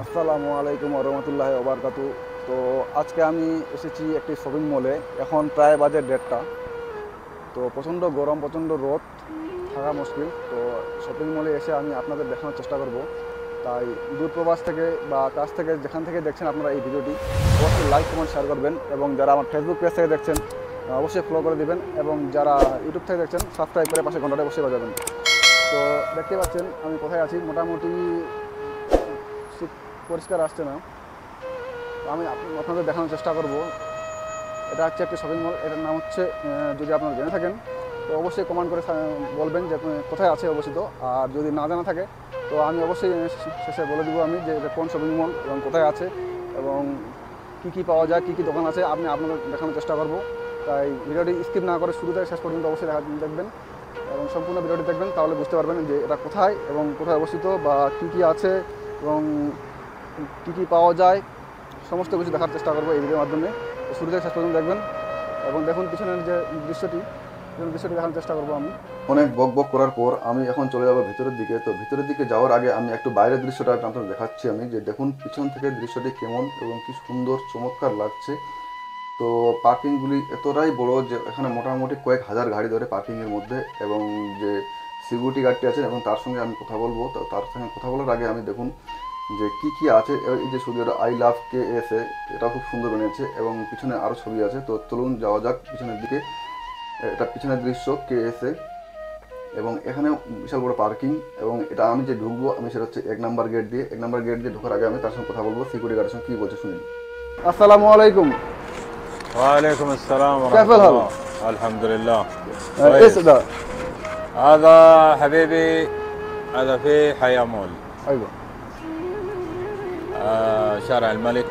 আসসালামু আলাইকুম ওয়া ওবারকাতু। তো আজকে আমি এসেছি একটি শপিং মলে। এখন প্রায় বাজে 1:30। তো প্রচণ্ড গরম, প্রচণ্ড রোদ, থাকা মুশকিল। তো শপিং মলে এসে আমি আপনাদের দেখানোর চেষ্টা করব। তাই দূরপ্রবাস থেকে বা কাছ থেকে যেখান থেকে দেখছেন আপনারা এই ভিডিওটি, অবশ্যই লাইক কমেন্ট শেয়ার করবেন। এবং যারা আমার ফেসবুক পেজ থেকে দেখছেন অবশ্যই ফলো করে দিবেন। এবং যারা ইউটিউব থেকে দেখছেন সাবস্ক্রাইব করে পাশে ঘন্টাটা অবশ্যই বাজাবেন। তো দেখতে পাচ্ছেন আমি কোথায় আছি। মোটামুটি পরিষ্কার আসছে না, আমি আপনাদের দেখানোর চেষ্টা করব। এটা হচ্ছে একটি শপিং মল। এটার নাম হচ্ছে, যদি আপনারা জেনে থাকেন তো অবশ্যই কমেন্ট করে বলবেন যে কোথায় আছে অবস্থিত। আর যদি না জানা থাকে তো আমি অবশ্যই শেষে বলে দেবো আমি যে এটা কোন শপিং মল এবং কোথায় আছে এবং কী কী পাওয়া যায়, কী কী দোকান আছে আমি আপনাদের দেখানোর চেষ্টা করব। তাই ভিডিওটি স্কিপ না করে শুরু থেকে শেষ পর্যন্ত অবশ্যই দেখবেন এবং সম্পূর্ণ ভিডিওটি দেখবেন, তাহলে বুঝতে পারবেন যে এটা কোথায় এবং কোথায় অবস্থিত বা কী কী আছে এবং কী কী পাওয়া যায়, সমস্ত কিছু দেখার চেষ্টা করবো এই ভিডিওর মাধ্যমে। শুরু থেকে শেষ পর্যন্ত দেখবেন এবং দেখুন পিছনের যে দৃশ্যটি দেখানোর চেষ্টা করবো আমি। অনেক বক বক করার পর আমি এখন চলে যাবো ভিতরের দিকে। তো ভিতরের দিকে যাওয়ার আগে আমি একটু বাইরের দৃশ্যটা আপনাদের দেখাচ্ছি আমি, যে দেখুন পিছন থেকে দৃশ্যটি কেমন এবং কি সুন্দর চমৎকার লাগছে। তো পার্কিংগুলি এতটাই বড় যে এখানে মোটামুটি কয়েক হাজার গাড়ি ধরে পার্কিংয়ের মধ্যে। এবং যে সিকিউরিটি গার্ডটি আছে এবং তার সঙ্গে আমি কথা বলবো। তো তার সঙ্গে কথা বলার আগে আমি দেখুন যে কি কি আছে। এই যে ছবি আই লাভ KSA, এটা খুব সুন্দর বানিয়েছে এবং পিছনে আরও ছবি আছে। তো চলুন যাওয়া যাক পিছনের দিকে। এটা পিছনের দৃশ্য KSA এবং এখানে বিশাল বড় পার্কিং। এবং এটা আমি যে ঢুকবো আমি সেটা হচ্ছে 1 নম্বর গেট দিয়ে। 1 নম্বর গেট দিয়ে ঢোকার আগে আমি তার সঙ্গে কথা বলবো, সিকিউরিটি গার্ডের সঙ্গে কী বলছে শুনুন। আসসালামু আলাইকুম। وعليكم السلام كيف ورحمة الحال؟ الله. الحمد لله ايش كويس. ده؟ هذا حبيبي، هذا في حياة مول، ايوه شارع الملك،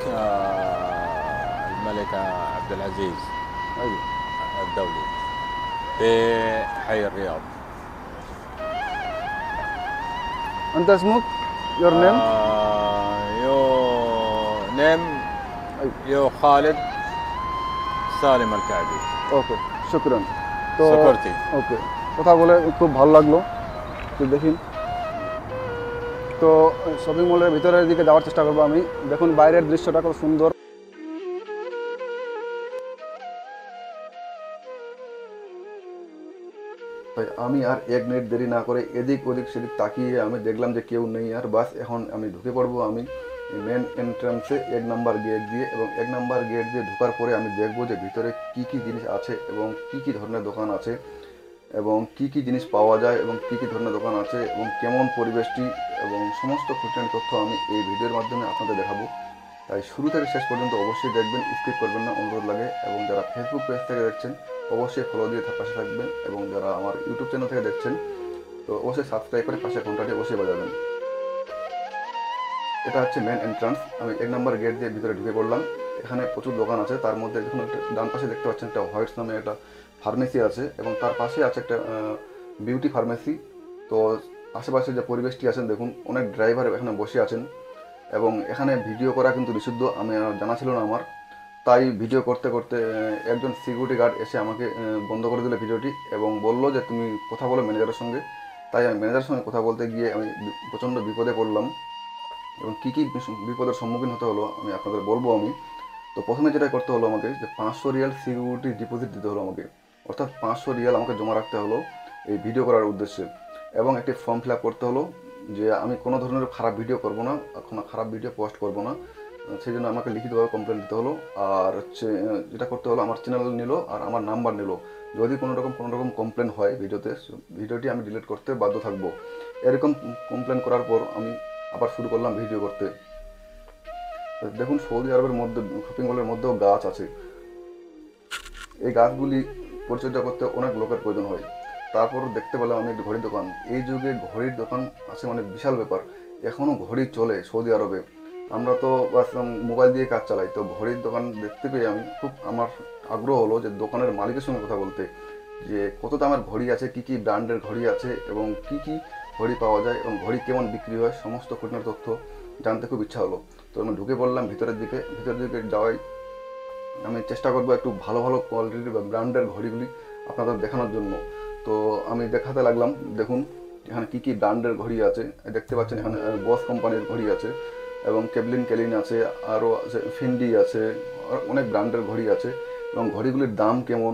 الملك عبد العزيز ايوه. الدولي، في حي الرياض. انت اسمك؟ يور نيم؟ يو نيم ايوه يو خالد سالم الكعبي. ওকে, শুকরান। তো سكرتي. ওকে, কথা বলে খুব ভালো লাগলো। তো দেখুন, তো শপিং মলের ভিতরের দিকে যাওয়ার চেষ্টা করবো আমি। দেখুন বাইরের দৃশ্যটা খুব সুন্দর। তাই আমি আর 1 মিনিট দেরি না করে এদিক ওদিক সেদিক তাকিয়ে আমি দেখলাম যে কেউ নেই। আর বাস এখন আমি ঢুকে পড়বো আমি মেন এন্ট্রান্সে 1 নম্বর গেট দিয়ে। এবং 1 নম্বর গেট দিয়ে ঢোকার পরে আমি দেখবো যে ভিতরে কি কি জিনিস আছে এবং কি কি ধরনের দোকান আছে এবং কি কি জিনিস পাওয়া যায় এবং কি কি ধরনের দোকান আছে এবং কেমন পরিবেশটি এবং সমস্ত খুঁটিনাটি তথ্য আমি এই ভিডিওর মাধ্যমে আপনাদের দেখাবো। তাই শুরু থেকে শেষ পর্যন্ত অবশ্যই দেখবেন, স্কিপ করবেন না, অনুরোধ লাগে। এবং যারা ফেসবুক পেজ থেকে দেখছেন অবশ্যই ফলো দিয়ে পাশে থাকবেন। এবং যারা আমার ইউটিউব চ্যানেল থেকে দেখছেন তো অবশ্যই সাবস্ক্রাইব করে পাশে ঘন্টাটি অবশ্যই বাজাবেন। এটা হচ্ছে মেন এন্ট্রান্স। আমি 1 নম্বর গেট দিয়ে ভিতরে ঢুকে পড়লাম। এখানে প্রচুর দোকান আছে, তার মধ্যে দেখুন একটা ডান পাশে দেখতে পাচ্ছেন একটা হোয়াইটস নামে একটা ফার্মেসি আছে এবং তার পাশে আছে একটা বিউটি ফার্মেসি। তো আশেপাশে যে পরিবেশটি আছেন দেখুন, অনেক ড্রাইভার এখানে বসে আছেন এবং এখানে ভিডিও করা কিন্তু নিষিদ্ধ। আমি জানা ছিল না আমার, তাই ভিডিও করতে করতে একজন সিকিউরিটি গার্ড এসে আমাকে বন্ধ করে দিল ভিডিওটি এবং বলল যে তুমি কথা বলো ম্যানেজারের সঙ্গে। তাই আমি ম্যানেজারের সঙ্গে কথা বলতে গিয়ে আমি প্রচণ্ড বিপদে পড়লাম এবং কী কী বিপদের সম্মুখীন হতে হলো আমি আপনাদের বলবো আমি। তো প্রথমে যেটা করতে হলো আমাকে, যে 500 রিয়াল সিকিউরিটি ডিপোজিট দিতে হলো আমাকে, অর্থাৎ 500 রিয়াল আমাকে জমা রাখতে হলো এই ভিডিও করার উদ্দেশ্যে। এবং একটি ফর্ম ফিল আপ করতে হলো যে আমি কোনো ধরনের খারাপ ভিডিও করব না, কোনো খারাপ ভিডিও পোস্ট করব না, সেই জন্য আমাকে লিখিতভাবে কমপ্লেন দিতে হলো। আর হচ্ছে যেটা করতে হলো, আমার চ্যানেল নিল আর আমার নাম্বার নিল। যদি কোনো রকম কমপ্লেন হয় ভিডিওটি আমি ডিলিট করতে বাধ্য থাকবো। এরকম কমপ্লেন করার পর আমি আবার শুরু করলাম ভিডিও করতে। দেখুন সৌদি আরবের মধ্যে শপিং মলের মধ্যেও গাছ আছে। এই গাছগুলি পরিচর্যা করতে অনেক লোকের প্রয়োজন হয়। তারপর দেখতে পেলাম আমি একটি ঘড়ির দোকান। এই যুগে ঘড়ির দোকান আছে মানে বিশাল ব্যাপার। এখনও ঘড়ি চলে সৌদি আরবে। আমরা তো মোবাইল দিয়ে কাজ চালাই, তো ঘড়ির দোকান দেখতে পেয়ে আমি খুব আমার আগ্রহ হলো যে দোকানের মালিকের সঙ্গে কথা বলতে, যে কত দামের ঘড়ি আছে, কি কি ব্র্যান্ডের ঘড়ি আছে এবং কি কি ঘড়ি পাওয়া যায় এবং ঘড়ি কেমন বিক্রি হয়, সমস্ত খুঁটিনাটি তথ্য জানতে খুব ইচ্ছা হলো। তো আমি ঢুকে পড়লাম ভিতরের দিকে যাওয়াই আমি চেষ্টা করবো একটু ভালো ভালো কোয়ালিটির বা ব্র্যান্ডের ঘড়িগুলি আপনাদের দেখানোর জন্য। তো আমি দেখাতে লাগলাম। দেখুন এখানে কী কী ব্র্যান্ডের ঘড়ি আছে দেখতে পাচ্ছেন। এখানে বস কোম্পানির ঘড়ি আছে, এবং কেবলিন কেলিন আছে, আরও আছে ফিন্ডি আছে, আর অনেক ব্র্যান্ডের ঘড়ি আছে। এবং ঘড়িগুলির দাম কেমন,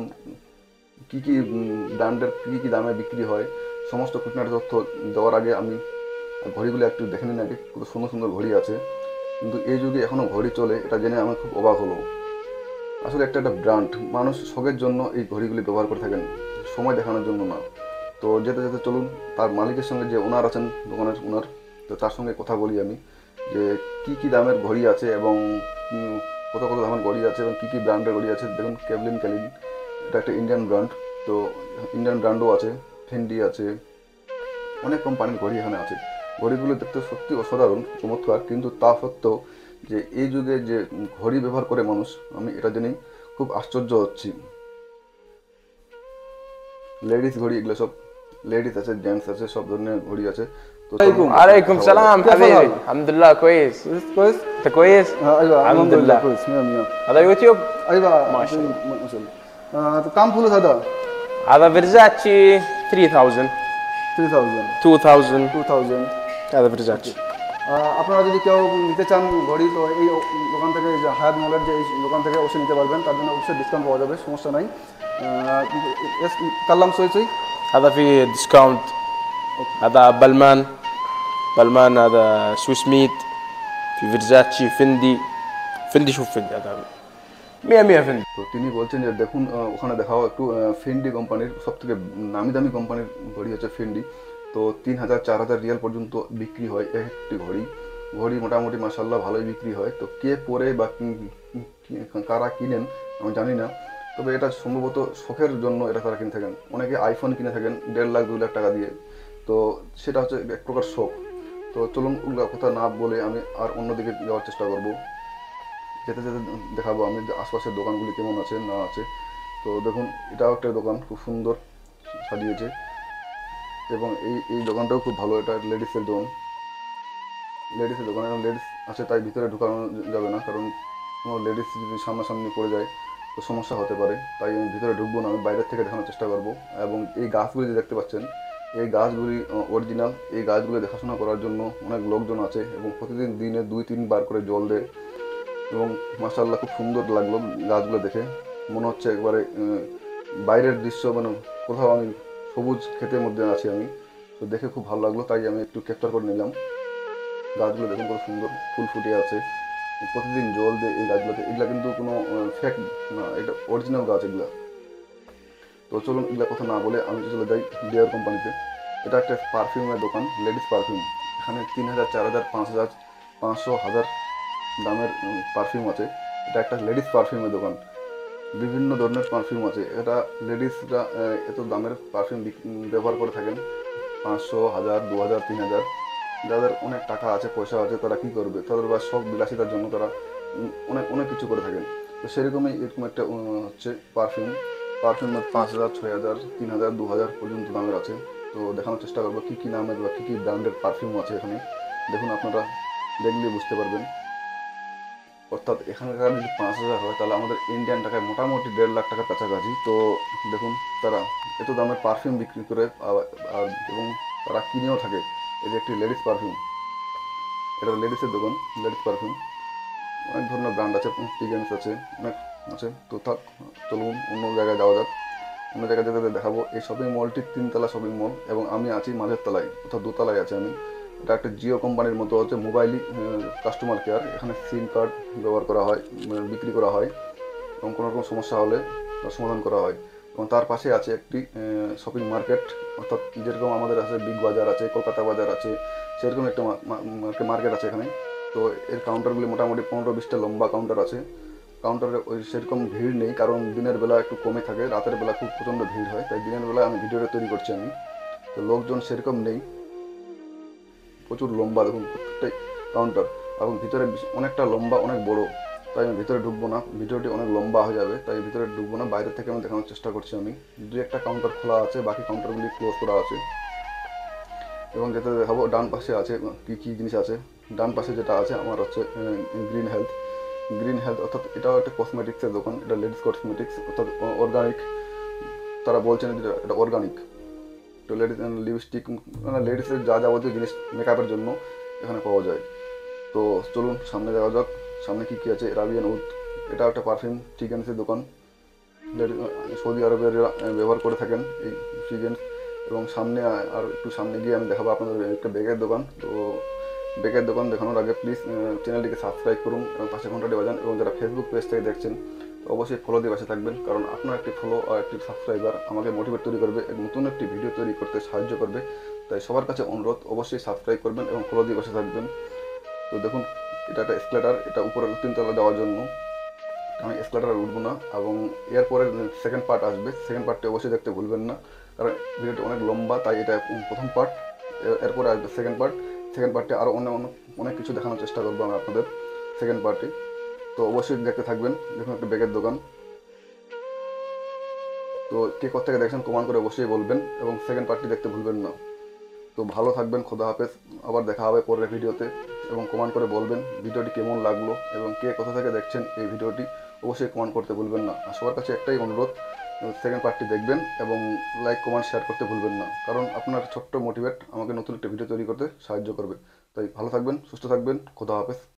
কী কী ব্র্যান্ডের কী কী দামে বিক্রি হয়, সমস্ত খুঁটিনাটি তথ্য দেওয়ার আগে আমি ঘড়িগুলো একটু দেখে নিন আগে। কত সুন্দর সুন্দর ঘড়ি আছে, কিন্তু এই যুগে এখনও ঘড়ি চলে এটা জেনে আমার খুব অবাক হলো। আসলে একটা একটা ব্র্যান্ড, মানুষ শখের জন্য এই ঘড়িগুলি ব্যবহার করে থাকেন, সময় দেখানোর জন্য না। তো যেতে যেতে চলুন তার মালিকের সঙ্গে, যে ওনার আছেন দোকানের ওনার, তো তার সঙ্গে কথা বলি আমি যে কী কী দামের ঘড়ি আছে এবং কত কত দামের ঘড়ি আছে এবং কী কী ব্র্যান্ডের ঘড়ি আছে। দেখুন কেবলিন ক্যালিন, এটা একটা ইন্ডিয়ান ব্র্যান্ড, তো ইন্ডিয়ান ব্র্যান্ডও আছে, ফেন্ডি আছে, অনেক কোম্পানির ঘড়ি এখানে আছে। ঘড়িগুলো দেখতে সত্যি অসাধারণ চমৎকার, কিন্তু তা সত্ত্বেও যে এই যুগে যে ঘড়ি ব্যবহার করে মানুষ, আমি এটা জেনেই খুব আশ্চর্য হচ্ছি। লেডিস ঘড়ি, এগুলো সব লেডিস আছে, জেন্টস আছে, সব ধরনের ঘড়ি আছে। তো عليكم السلام حبيبي. الحمد لله كويس. كويس. انت كويس؟ ايوه الحمد لله. كويس 100%. هذا يوتيوب؟ ايوه ما شاء الله. ما شاء الله. तो كم فلوس هذا؟ هذا فيرزاتشي 3000 3000 2000 2000 هذا فيرزاتشي. আপনারা যদি কেউ নিতে চান ঘড়ি, তো এই দোকান থেকে, যে হায়াত মলের যে এই দোকান থেকে অবশ্যই নিতে পারবেন, তার জন্য অবশ্যই ডিসকাউন্ট পাওয়া যাবে, সমস্যা নাই। কাল্লাম সই هذا في ديسكاونت. هذا بلمان هذا سويس ميت. في فيرزاتشي فندي شوف فندي هذا 100 فندي. তো তিনি বলছেন যে দেখুন ওখানে দেখাও একটু ফিন্ডি কোম্পানির, সব থেকে নামি দামি কোম্পানির ঘড়ি হচ্ছে ফিন্ডি। তো 3000 4000 রিয়াল পর্যন্ত বিক্রি হয় একটি ঘড়ি। ঘড়ি মোটামুটি মাসাল্লাহ ভালোই বিক্রি হয়। তো কে পরে বা কারা কিনেন আমি জানি না, তবে এটা সম্ভবত শখের জন্য এটা তারা কিনে থাকেন। অনেকে আইফোন কিনে থাকেন 1.5 লাখ 2 লাখ টাকা দিয়ে, তো সেটা হচ্ছে এক প্রকার শখ। তো চলুন ওগুলো কথা না বলে আমি আর অন্যদিকে যাওয়ার চেষ্টা করব। যেতে যেতে দেখাবো আমি যে আশপাশের দোকানগুলি কেমন আছে না আছে। তো দেখুন এটাও একটা দোকান, খুব সুন্দর সাজিয়েছে, এবং এই দোকানটাও খুব ভালো। এটা লেডিসের দোকান, এবং লেডিস আছে, তাই ভিতরে ঢুকানো যাবে না, কারণ কোনো লেডিস যদি সামনাসামনি পড়ে যায় তো সমস্যা হতে পারে। তাই আমি ভিতরে ঢুকবো না, আমি বাইরের থেকে দেখানোর চেষ্টা করব। এবং এই গাছগুলি যে দেখতে পাচ্ছেন, এই গাছগুলি অরিজিনাল। এই গাছগুলি দেখাশোনা করার জন্য অনেক লোকজন আছে, এবং প্রতিদিন দিনে 2-3 বার করে জল দেয়। এবং মাশাআল্লাহ খুব সুন্দর লাগলো গাছগুলো দেখে, মনে হচ্ছে একবারে বাইরের দৃশ্য, মানে কোথাও আমি সবুজ ক্ষেতের মধ্যে আছি আমি। তো দেখে খুব ভালো লাগলো, তাই আমি একটু ক্যাপচার করে নিলাম। গাছগুলো দেখুন কত সুন্দর ফুল ফুটে আছে, প্রতিদিন জল দেয় এই গাছগুলোতে। এগুলা কিন্তু কোনো ফেক না, এটা অরিজিনাল গাছ এগুলা। তো চলুন এগুলা কথা না বলে আমি চলে যাই ডিয়ার কোম্পানিতে। এটা একটা পারফিউমের দোকান, লেডিস পারফিউম। এখানে 3000 4000 5000 500 1000 দামের পারফিউম আছে। এটা একটা লেডিস পারফিউমের দোকান, বিভিন্ন ধরনের পারফিউম আছে। এটা লেডিসরা এত দামের পারফিউম ব্যবহার করে থাকেন, 500 1000 2000 3000। যাদের অনেক টাকা আছে, পয়সা আছে, তারা কী করবে, তাদের বা শখ বিলাসিতার জন্য তারা অনেক অনেক কিছু করে থাকেন। তো সেরকমই এরকম একটা হচ্ছে পারফিউম 5000 6000 3000 2000 পর্যন্ত দামের আছে। তো দেখানোর চেষ্টা করবো কী কী নামের বা কী কী ব্র্যান্ডের পারফিউম আছে এখানে। দেখুন আপনারা দেখলে বুঝতে পারবেন। অর্থাৎ এখানকার যদি 5000 হয়, তাহলে আমাদের ইন্ডিয়ান টাকায় মোটামুটি 1.5 লাখ টাকার কাছাকাছি। তো দেখুন তারা এত দামের পারফিউম বিক্রি করে, এবং তারা কিনেও থাকে। এই যে একটি লেডিস পারফিউম, এটা লেডিসের দোকান, লেডিস পারফিউম। অনেক ধরনের ব্র্যান্ড আছে, পিগেন্স আছে, অনেক আছে। তো থাক, চলুন অন্য জায়গায় যাওয়া যাক। অন্য জায়গায় যেতে দেখাবো। এই শপিং মলটি 3 তলা শপিং মল, এবং আমি আছি মাঝের তলায়, অর্থাৎ 2 তলায় আছি আমি। এটা একটা জিও কোম্পানির মতো হচ্ছে মোবাইলই কাস্টমার কেয়ার। এখানে সিম কার্ড ব্যবহার করা হয়, বিক্রি করা হয়, এবং কোনো রকম সমস্যা হলে তার সমাধান করা হয়। এবং তার পাশে আছে একটি শপিং মার্কেট, অর্থাৎ যেরকম আমাদের আছে বিগ বাজার আছে, কলকাতা বাজার আছে, সেরকম একটা মার্কেট আছে এখানে। তো এর কাউন্টারগুলি মোটামুটি 15-20টা লম্বা কাউন্টার আছে। কাউন্টারে ওই সেরকম ভিড় নেই, কারণ দিনের বেলা একটু কমে থাকে, রাতের বেলা খুব প্রচণ্ড ভিড় হয়। তাই দিনের বেলা আমি ভিডিওটা তৈরি করছি আমি। তো লোকজন সেরকম নেই, প্রচুর লম্বা দেখুন প্রত্যেকটাই কাউন্টার, এবং ভিতরে অনেকটা লম্বা, অনেক বড়। তাই আমি ভিতরে ঢুকবো না, ভিডিওটি অনেক লম্বা হয়ে যাবে, তাই ভিতরে ঢুকবো না। বাইরে থেকে আমি দেখানোর চেষ্টা করছি আমি। 2-1টা কাউন্টার খোলা আছে, বাকি কাউন্টারগুলি ক্লোজ করা আছে। এবং যেটা দেখাবো, ডান পাশে আছে কী কী জিনিস আছে। ডান পাশে যেটা আছে আমার হচ্ছে গ্রিন হেলথ, অর্থাৎ এটাও একটা কসমেটিক্সের দোকান। এটা লেডিস কসমেটিক্স, অর্থাৎ অর্গানিক। তারা বলছেন যে এটা অর্গানিক। তো লেডিস লিপস্টিক, মানে লেডিসের যা যাবতীয় জিনিস মেকআপের জন্য এখানে পাওয়া যায়। তো চলুন সামনে যাওয়া যাক। সামনে কী কী আছে। রাবিয়ান উড, এটা একটা পারফিউম ফ্রিগ্রেন্সের দোকান। সৌদি আরবের ব্যবহার করে থাকেন এই ফ্রিগ্রেন্স। এবং সামনে আর একটু সামনে গিয়ে আমি দেখাবো আপনাদের একটা ব্যাগের দোকান। তো ব্যাগের দোকান দেখানোর আগে প্লিজ চ্যানেলটিকে সাবস্ক্রাইব করুন এবং পাশে ঘন্টাটি বাজান। এবং যারা ফেসবুক পেজ থেকে দেখছেন তো অবশ্যই ফলো দিয়ে পাশে থাকবেন, কারণ আপনার একটি ফলো আর একটি সাবস্ক্রাইবার আমাকে মোটিভেট তৈরি করবে, নতুন একটি ভিডিও তৈরি করতে সাহায্য করবে। তাই সবার কাছে অনুরোধ, অবশ্যই সাবস্ক্রাইব করবেন এবং ফলো দিয়ে পাশে থাকবেন। তো দেখুন, এটা একটা এসকেলেটার, এটা উপরের 3 তলা যাওয়ার জন্য। আমি এসকেলেটার উঠবো না, এবং এরপরে সেকেন্ড পার্ট আসবে, সেকেন্ড পার্টটি অবশ্যই দেখতে ভুলবেন না, কারণ ভিডিওটি অনেক লম্বা, তাই এটা প্রথম পার্ট। এরপরে আসবে সেকেন্ড পার্ট। সেকেন্ড পার্টে আরও অনেক কিছু দেখানোর চেষ্টা করবো আমি আপনাদের সেকেন্ড পার্টে। তো অবশ্যই দেখতে থাকবেন। দেখুন একটা ব্যাগের দোকান। তো কে কোথা থেকে দেখছেন কমেন্ট করে অবশ্যই বলবেন, এবং সেকেন্ড পার্টটি দেখতে ভুলবেন না। তো ভালো থাকবেন, খোদা হাফেজ। আবার দেখা হবে পরের ভিডিওতে, এবং কমেন্ট করে বলবেন ভিডিওটি কেমন লাগলো এবং কে কোথা থেকে দেখছেন এই ভিডিওটি, অবশ্যই কমেন্ট করতে ভুলবেন না। আর সবার কাছে একটাই অনুরোধ, সেকেন্ড পার্টটি দেখবেন এবং লাইক কমেন্ট শেয়ার করতে ভুলবেন না, কারণ আপনার ছোট্ট মোটিভেট আমাকে নতুন একটা ভিডিও তৈরি করতে সাহায্য করবে। তাই ভালো থাকবেন, সুস্থ থাকবেন, খোদা হাফেজ।